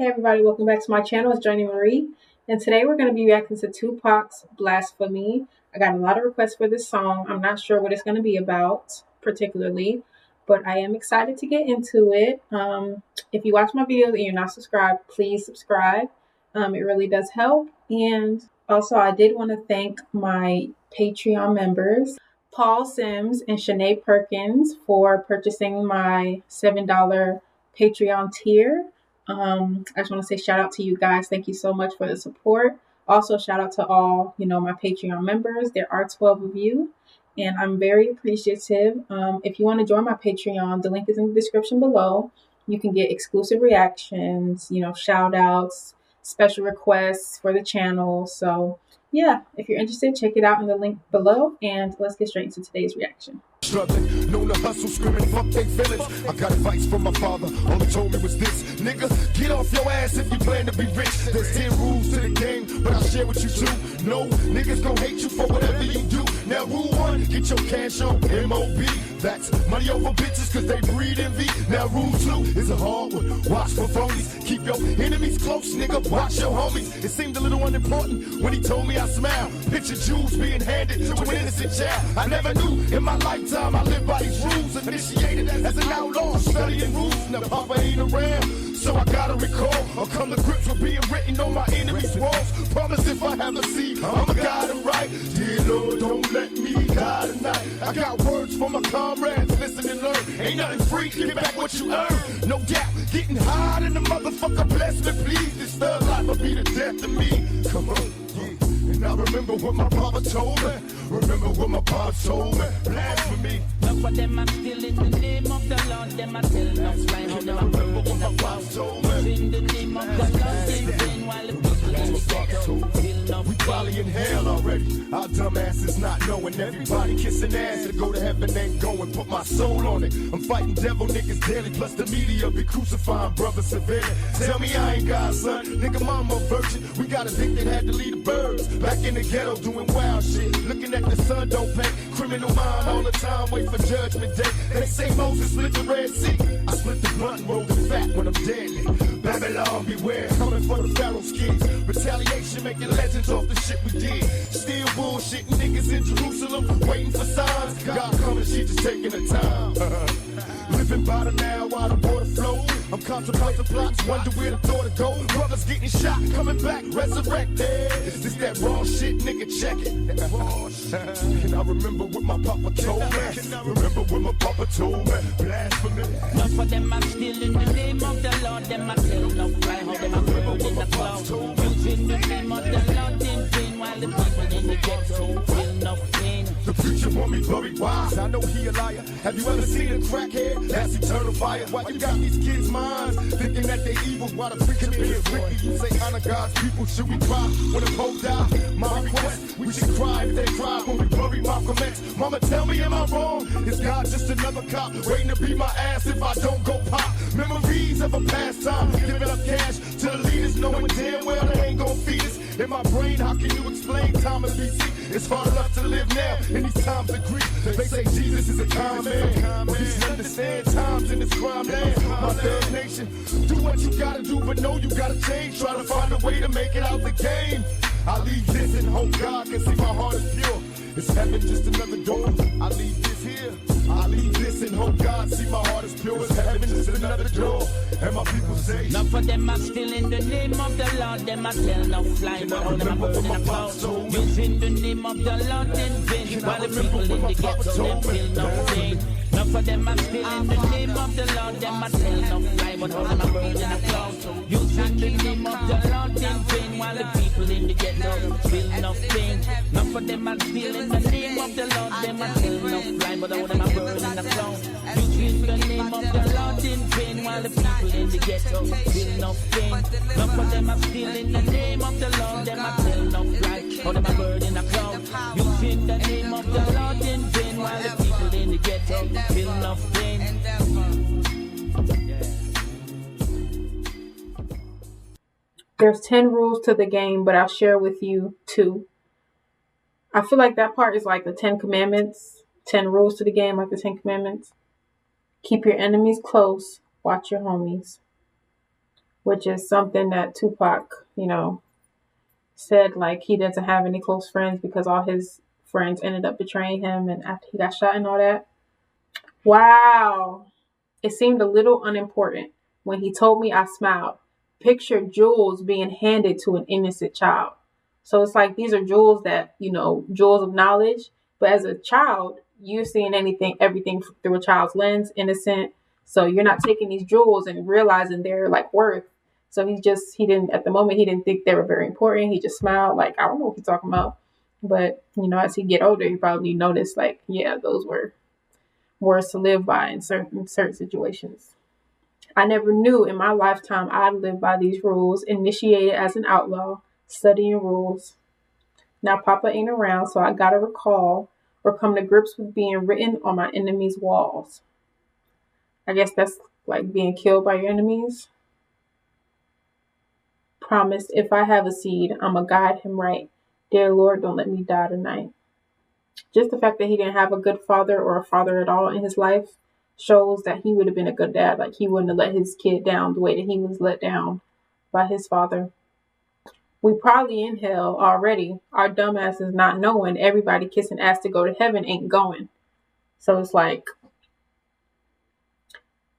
Hey everybody, welcome back to my channel. It's Johnny Marie, and today we're going to be reacting to Tupac's Blasphemy. I got a lot of requests for this song. I'm not sure what it's going to be about particularly, but I am excited to get into it. If you watch my videos and you're not subscribed, please subscribe. It really does help. And also, I did want to thank my Patreon members, Paul Sims and Shanae Perkins, for purchasing my $7 Patreon tier. I just want to say shout out to you guys. Thank you so much for the support. Also, shout out to all, my Patreon members. There are 12 of you, and I'm very appreciative. If you want to join my Patreon, the link is in the description below. You can get exclusive reactions, shout outs, special requests for the channel. So yeah, if you're interested, check it out in the link below, and let's get straight into today's reaction. Struggling, known to hustle, screaming, fuck they feelings. I got advice from my father, all he told me was this: nigga, get off your ass if you plan to be rich. There's 10 rules to the game, but I'll share with you too. No, niggas gon' hate you for whatever you do. Now rule 1, get your cash on MOB. That's money over bitches cause they breed envy. Now rule 2 is a hard one, watch for phonies. Keep your enemies close, nigga, watch your homies. It seemed a little unimportant when he told me I smiled. Picture jewels being handed to an innocent child. I never knew in my lifetime I live by these rules. Initiated as an outlaw, studying rules. Now Papa ain't around, so I gotta recall or come to grips with being written on my enemies' walls. Promise if I have a seed, I'ma guide them right. Dear Lord, don't let me die tonight. I got words for my comrades, listen and learn. Ain't nothing free, get back what you earn. No doubt, getting high in the motherfucker, bless me please. This thug life will be the death of me. Come on, yeah. And I remember what my papa told me. Remember what my papa told me. Blasphemy. Enough of them are still in the name of the Lord. Them are telling us right how them are remember what my papa told me. In the name of the Lord, they bring while the people in the ghetto. We probably in hell already. Our dumb asses not knowing. Everybody kissing ass to go to heaven ain't going. Put my soul on it. I'm fighting devil niggas daily. Plus the media be crucifying brothers severely. Tell me I ain't God, son. Nigga, mama virgin. We got addicted, had to leave the birds. Back in the ghetto doing wild shit. Looking at the sun don't pay. Criminal mind all the time. Wait for judgment day. They say Moses split the Red Sea. I split the blunt and roll the fat when I'm deadly. Babylon beware. Coming for the Pharaoh's kids. Retaliation making legends off the shit we did. Still bullshitting niggas in Jerusalem. Waiting for signs. God coming, she just taking the time. Living by the now while the water flows. I'm contemplating plots, wonder where the thought to go. Brothers getting shot, coming back, resurrected. Is this that raw shit, nigga? Check it. And I remember what my papa told me. Remember what my papa told me. Blasphemy. Enough of them are still in the name of the Lord. Them are telling us right how them are burned in the cloud. Using the name of the Lord in vain while the people in the ghetto feel no pain. The preacher want me buried wise. I know he a liar. Have you ever seen a crackhead? That's eternal fire. Why you got these kids' minds thinking that they evil while the preacher being wicked? You say honor God's people. Should we cry when the Pope die? My request, we should cry if they cry when we bury Malcolm X. Mama, tell me, am I wrong? Is God just another cop waiting to beat my ass if I don't go pop? Memories of a past time, giving up cash to the leaders, knowing damn well they ain't gon' feed us. In my brain, how can you explain time and BC? It's hard enough to live now in these times of grief. They say Jesus is a kind man, but we understand times in this crime land. My third nation, do what you gotta do, but know you gotta change. Try to find a way to make it out the game. I leave this and hope God can see my heart is pure. Is heaven just another door? I leave this here. I leave this and hope God see my heart is pure. Is heaven just another door? And my people say, enough of them are still in the name of the Lord. Them are telling no flying, but all them are burning a cloud. Using the name of the Lord in vain while the people in the ghetto them feel no pain. Enough of them are still in the name of the Lord. Them are telling no flying, but all them are burning a cloud. Using the name of the Lord in vain while the people in the ghetto feel no pain. Enough of them are still in the name of the Lord. Them are telling no flying, but all them are burning a cloud. Using the name of the Lord in vain while the people in the ghetto feel no pain. Enough of them are still in the name of the Lord. Them are telling no flying, all them are burning a cloud. Using the name of the Lord in vain while the people in the ghetto feel no pain. There's 10 rules to the game, but I'll share with you 2. I feel like that part is like the 10 commandments. 10 rules to the game, like the 10 commandments. Keep your enemies close. Watch your homies. which is something that Tupac, said, like, he doesn't have any close friends because all his friends ended up betraying him and after he got shot and all that. Wow. It seemed a little unimportant. When he told me, I smiled. Picture jewels being handed to an innocent child. So it's like these are jewels that, jewels of knowledge. But as a child, you're seeing everything through a child's lens, innocent. So you're not taking these jewels and realizing their like worth. So he didn't, at the moment, he didn't think they were very important. He just smiled like, I don't know what he's talking about. But, as he get older, he probably noticed like, yeah, those were words to live by in certain situations. I never knew in my lifetime I'd live by these rules, initiated as an outlaw, studying rules. Now Papa ain't around, so I gotta recall or come to grips with being written on my enemies' walls. I guess that's like being killed by your enemies. Promised if I have a seed, I'ma guide him right. Dear Lord, don't let me die tonight. Just the fact that he didn't have a good father or a father at all in his life shows that he would have been a good dad. Like, he wouldn't have let his kid down the way that he was let down by his father. We probably in hell already. Our dumbasses not knowing everybody kissing ass to go to heaven ain't going. So it's like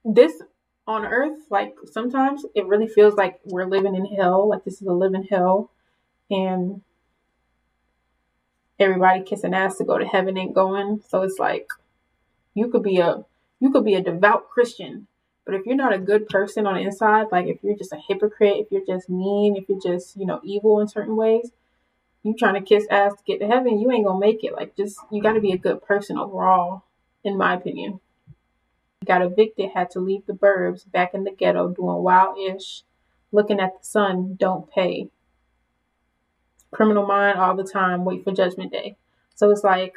this on earth, like sometimes it really feels like we're living in hell. Like this is a living hell. And everybody kissing ass to go to heaven ain't going. So it's like you could be a devout Christian, but if you're not a good person on the inside, like if you're just a hypocrite, if you're just mean, if you're just, evil in certain ways, you trying to kiss ass to get to heaven, you ain't gonna make it. Like, just, you got to be a good person overall, in my opinion. Got evicted, had to leave the burbs, back in the ghetto, doing wild-ish, looking at the sun, don't pay. Criminal mind all the time, wait for judgment day. So it's like,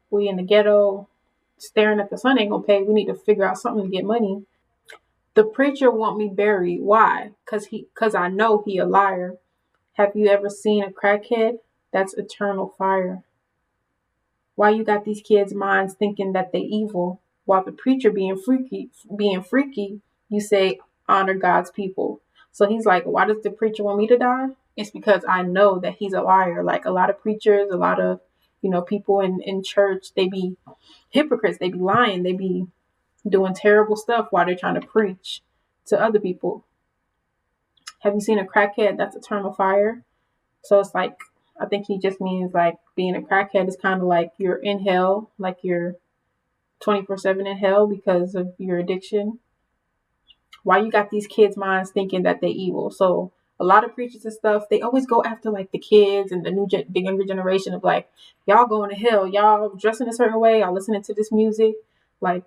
we in the ghetto, staring at the sun ain't gonna pay. We need to figure out something to get money. The preacher want me buried. Why? Cause I know he a liar. Have you ever seen a crackhead? That's eternal fire. Why you got these kids' minds thinking that they evil? While the preacher being freaky, you say honor God's people. So he's like, why does the preacher want me to die? It's because I know that he's a liar. Like a lot of preachers, a lot of, people in church, they be hypocrites. They be lying. They be doing terrible stuff while they're trying to preach to other people. Have you seen a crackhead? That's eternal fire. So it's like, I think he just means like being a crackhead is kind of like you're in hell, like you're 24/7 in hell because of your addiction. Why you got these kids' minds thinking that they evil? So a lot of preachers and stuff, they always go after like the kids and the younger generation of like, y'all going to hell, y'all dressing a certain way, y'all listening to this music, like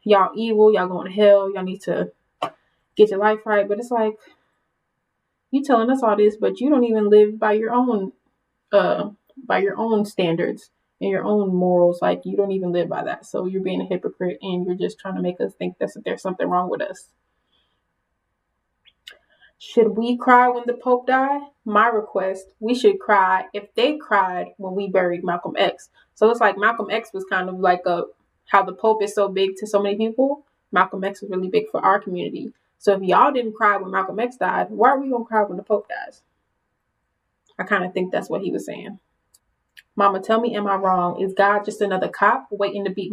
y'all evil, y'all going to hell, y'all need to get your life right. But it's like, you telling us all this, but you don't even live by your own standards and your own morals. Like, you don't even live by that. So you're being a hypocrite and you're just trying to make us think that there's something wrong with us. Should we cry when the Pope died? My request, we should cry if they cried when we buried Malcolm X. So it's like Malcolm X was kind of like how the Pope is so big to so many people. Malcolm X was really big for our community. So if y'all didn't cry when Malcolm X died, why are we going to cry when the Pope dies? I kind of think that's what he was saying. Mama, tell me, am I wrong? Is God just another cop waiting to beat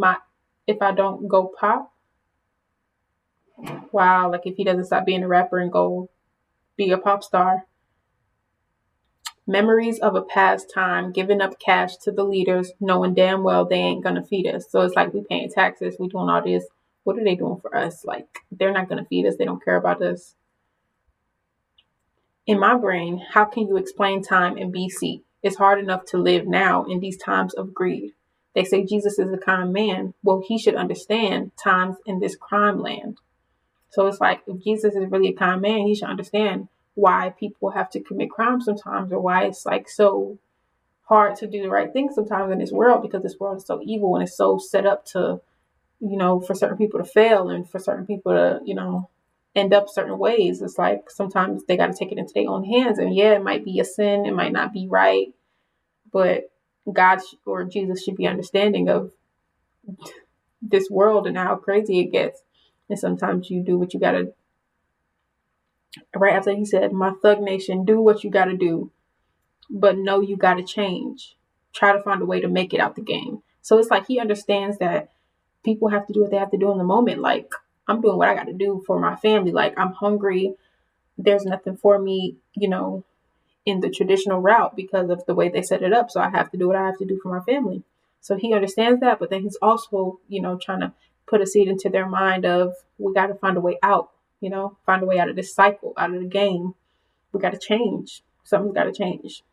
if I don't go pop? Wow, like if he doesn't stop being a rapper and go be a pop star. Memories of a past time, giving up cash to the leaders, knowing damn well they ain't gonna feed us. So it's like we paying taxes, we doing all this. What are they doing for us? Like, they're not gonna feed us, they don't care about us. In my brain, how can you explain time in BC? It's hard enough to live now in these times of greed. They say Jesus is a kind man. Well, he should understand times in this crime land. So it's like, if Jesus is really a kind man, he should understand why people have to commit crimes sometimes, or why it's like so hard to do the right thing sometimes in this world, because this world is so evil and it's so set up to, for certain people to fail and for certain people to, end up certain ways. It's like sometimes they got to take it into their own hands. And yeah, it might be a sin, it might not be right, but God or Jesus should be understanding of this world and how crazy it gets. And sometimes you do what you gotta Right after he said, "My Thug Nation, do what you gotta do, but know you gotta change. Try to find a way to make it out the game." So it's like he understands that people have to do what they have to do in the moment. Like, I'm doing what I gotta do for my family. Like, I'm hungry. There's nothing for me, in the traditional route because of the way they set it up. So I have to do what I have to do for my family. So he understands that, but then he's also, trying to put a seed into their mind of, we got to find a way out, find a way out of this cycle, out of the game. We got to change. Something's got to change.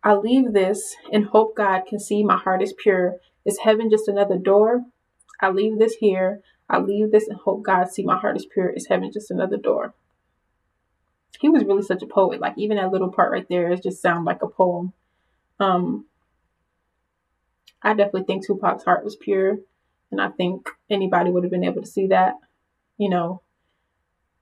I leave this and hope God can see my heart is pure. Is heaven just another door? I leave this here. I leave this and hope God see my heart is pure. Is heaven just another door? He was really such a poet. Like, even that little part right there, it just sounds like a poem. Um, I definitely think Tupac's heart was pure, and I think anybody would have been able to see that. You know,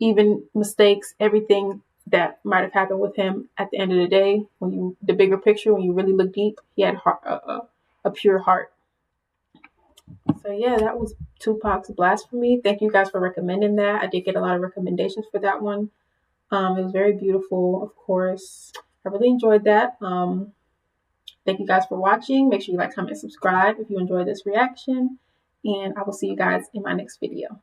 even mistakes, everything that might have happened with him at the end of the day, the bigger picture, when you really look deep, he had a pure heart. So yeah, that was Tupac's Blasphemy. Thank you guys for recommending that. I did get a lot of recommendations for that one. It was very beautiful, of course. I really enjoyed that. Thank you guys for watching. Make sure you like, comment, subscribe if you enjoyed this reaction. And I will see you guys in my next video.